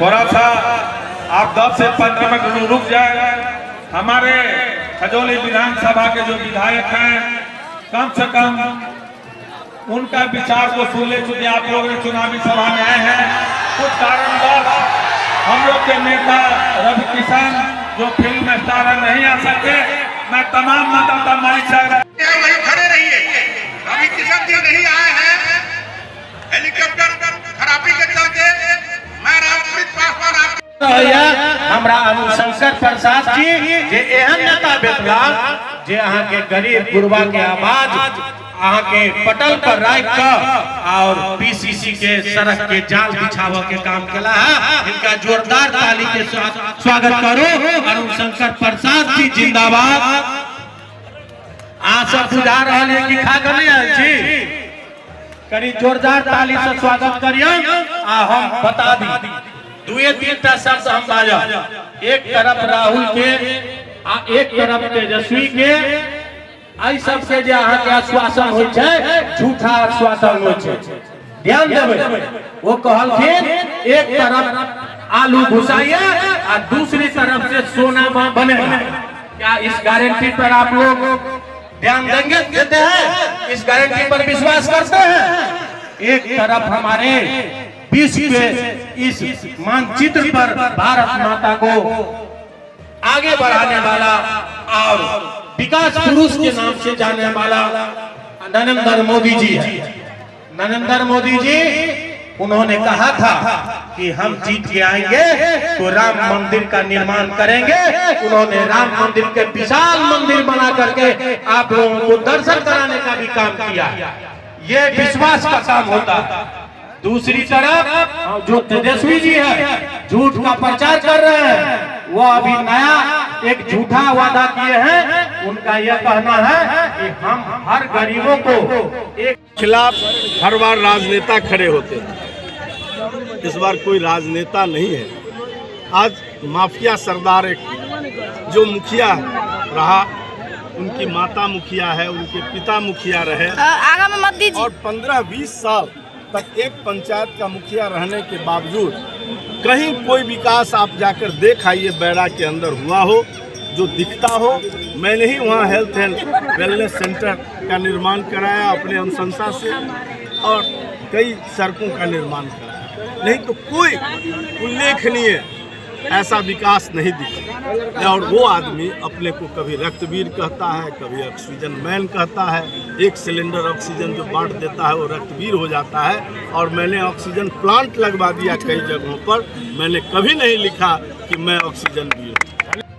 थोड़ा सा आप 10 से 15 मिनट रुक जाए। हमारे खजौली विधानसभा के जो विधायक हैं कम से कम उनका विचार को सुन ले। चूंकि आप लोग चुनावी सभा में आए हैं, कुछ कारणवश हम लोग के नेता रवि किशन जो फिल्म स्टार नहीं आ सके। मैं तमाम मतदाता माइक से वही खड़े रहिए। रवि किशन जी नहीं आए हैं, हेलीकॉप्टर खराबी के चलते। मैं रामप्रीत पासवान हमरा अनुशंकर प्रसाद जी जे एहन नेता बेतला जे अहाँ के गरीब गुरबा के आवाज अहाँ के पटल पर राख कर और पीसीसी के सड़क के जाल बिछाव के काम केला है। इनका जोरदार ताली के स्वागत करो। अनुशंकर प्रसाद जी जिंदाबाद। सब बुझा रहा है कि खा कर नहीं आयल छी, करी जोरदार ताली से स्वागत करिए। हम बता दी दुए तीनटा शब्द हम बाजा। एक तरफ राहुल के एक तरफ तेजस्वी के आई सबसे जे अहाँ के आश्वासन होय छै, झूठा आश्वासन होय छै। ध्यान देबै, वो कहलखिन एक तरफ आलू घुसाइए और दूसरी तरफ से सोना बनेगा। क्या इस गारंटी पर आप लोग ध्यान देंगे, देते हैं? इस गारंटी पर विश्वास करते हैं? एक तरफ हमारे विश्व के इस मानचित्र पर भारत माता को आगे बढ़ाने वाला और विकास पुरुष के नाम से जाने वाला नरेंद्र मोदी जी है। नरेंद्र मोदी जी उन्होंने कहा था कि हम जीत के आएंगे तो राम मंदिर का निर्माण करेंगे। उन्होंने राम मंदिर के विशाल मंदिर बना करके आप लोगों को दर्शन कराने का भी काम किया। ये विश्वास का काम होता है। दूसरी तरफ जो तेजस्वी जी है झूठ का प्रचार कर रहे हैं, वो अभी नया एक झूठा वादा किए हैं। उनका यह कहना है कि हम हर गरीबों को एक खिलाफ हर बार राजनेता खड़े होते हैं, इस बार कोई राजनेता नहीं है। आज माफिया सरदार एक जो मुखिया रहा, उनकी माता मुखिया है, उनके पिता मुखिया रहे और 15-20 साल तक एक पंचायत का मुखिया रहने के बावजूद कहीं कोई विकास आप जाकर देख आइए बैरा के अंदर हुआ हो जो दिखता हो। मैंने ही वहाँ हेल्थ एंड वेलनेस सेंटर का निर्माण कराया अपने अनुशंसा से और कई सड़कों का निर्माण कराया, नहीं तो कोई उल्लेखनीय ऐसा विकास नहीं दिखा। और वो आदमी अपने को कभी रक्तवीर कहता है, कभी ऑक्सीजन मैन कहता है। एक सिलेंडर ऑक्सीजन जो बांट देता है वो रक्तवीर हो जाता है। और मैंने ऑक्सीजन प्लांट लगवा दिया कई जगहों पर, मैंने कभी नहीं लिखा कि मैं ऑक्सीजन वीर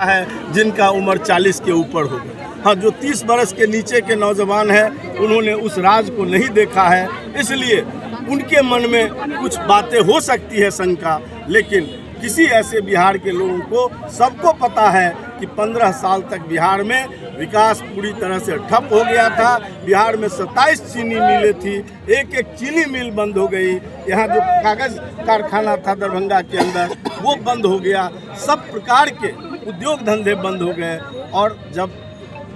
है। जिनका उम्र 40 के ऊपर हो गया, हाँ, जो 30 बरस के नीचे के नौजवान हैं उन्होंने उस राज को नहीं देखा है, इसलिए उनके मन में कुछ बातें हो सकती है शंका। लेकिन किसी ऐसे बिहार के लोगों को सबको पता है कि 15 साल तक बिहार में विकास पूरी तरह से ठप हो गया था। बिहार में 27 चीनी मिलें थी, एक चीनी मिल बंद हो गई। यहाँ जो कागज़ कारखाना था दरभंगा के अंदर वो बंद हो गया। सब प्रकार के उद्योग धंधे बंद हो गए। और जब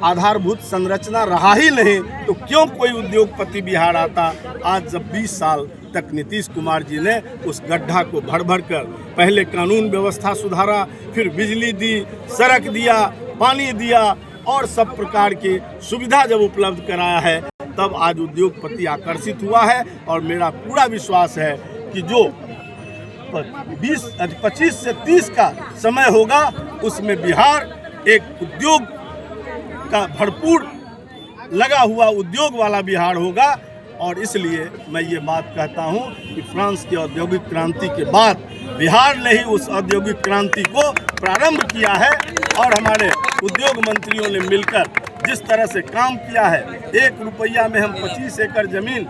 आधारभूत संरचना रहा ही नहीं तो क्यों कोई उद्योगपति बिहार आता। आज जब 20 साल तक नीतीश कुमार जी ने उस गड्ढा को भर कर पहले कानून व्यवस्था सुधारा, फिर बिजली दी, सड़क दिया, पानी दिया और सब प्रकार की सुविधा जब उपलब्ध कराया है, तब आज उद्योगपति आकर्षित हुआ है। और मेरा पूरा विश्वास है कि जो 25 से 30 का समय होगा उसमें बिहार एक उद्योग का भरपूर लगा हुआ उद्योग वाला बिहार होगा। और इसलिए मैं ये बात कहता हूँ कि फ्रांस की औद्योगिक क्रांति के बाद बिहार ने ही उस औद्योगिक क्रांति को प्रारंभ किया है। और हमारे उद्योग मंत्रियों ने मिलकर जिस तरह से काम किया है, 1 रुपया में हम 25 एकड़ जमीन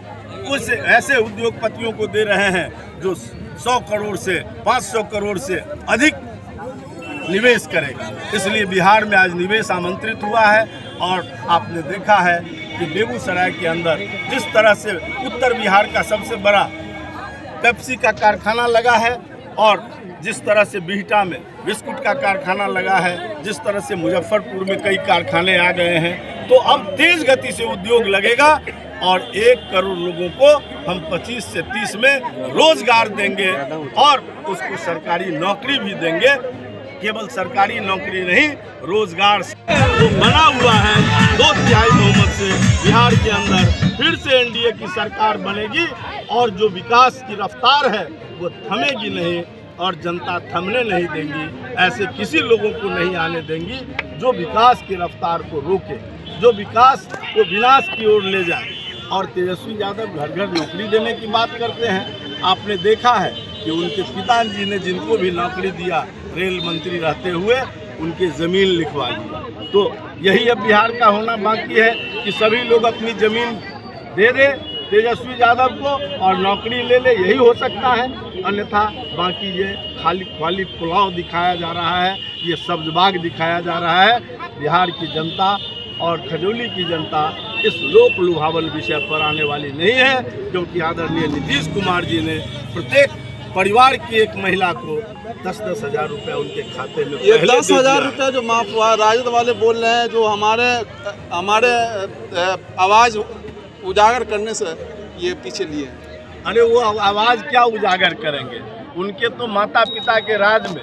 उस ऐसे उद्योगपतियों को दे रहे हैं जो 100 करोड़ से 500 करोड़ से अधिक निवेश करेगा। इसलिए बिहार में आज निवेश आमंत्रित हुआ है। और आपने देखा है कि बेगूसराय के अंदर जिस तरह से उत्तर बिहार का सबसे बड़ा पेप्सी का कारखाना लगा है और जिस तरह से बिहटा में बिस्कुट का कारखाना लगा है, जिस तरह से मुजफ्फरपुर में कई कारखाने आ गए हैं, तो अब तेज गति से उद्योग लगेगा और 1 करोड़ लोगों को हम 25 से 30 में रोजगार देंगे और उसको सरकारी नौकरी भी देंगे। केवल सरकारी नौकरी नहीं, रोजगार जो बना हुआ है 2/3 बहुमत से बिहार के अंदर फिर से एनडीए की सरकार बनेगी और जो विकास की रफ्तार है वो थमेगी नहीं और जनता थमने नहीं देंगी। ऐसे किसी लोगों को नहीं आने देंगी जो विकास की रफ्तार को रोके, जो विकास को विनाश की ओर ले जाए। और तेजस्वी यादव घर घर नौकरी देने की बात करते हैं। आपने देखा है कि उनके पिताजी ने जिनको भी नौकरी दिया रेल मंत्री रहते हुए उनकी ज़मीन लिखवा दी। तो यही अब बिहार का होना बाकी है कि सभी लोग अपनी ज़मीन दे दे तेजस्वी यादव को और नौकरी ले ले, यही हो सकता है। अन्यथा बाकी ये खाली पुलाव दिखाया जा रहा है, ये सब्जबाग दिखाया जा रहा है। बिहार की जनता और खजौली की जनता इस लोक लुभावन विषय पर आने वाली नहीं है, क्योंकि आदरणीय नीतीश कुमार जी ने प्रत्येक परिवार की एक महिला को 10-10 हज़ार रुपये उनके खाते में ये 10,000 रुपये जो माफ हुआ, राजद वाले बोल रहे हैं जो हमारे आवाज़ उजागर करने से ये पीछे लिए। अरे वो आवाज़ क्या उजागर करेंगे? उनके तो माता पिता के राज में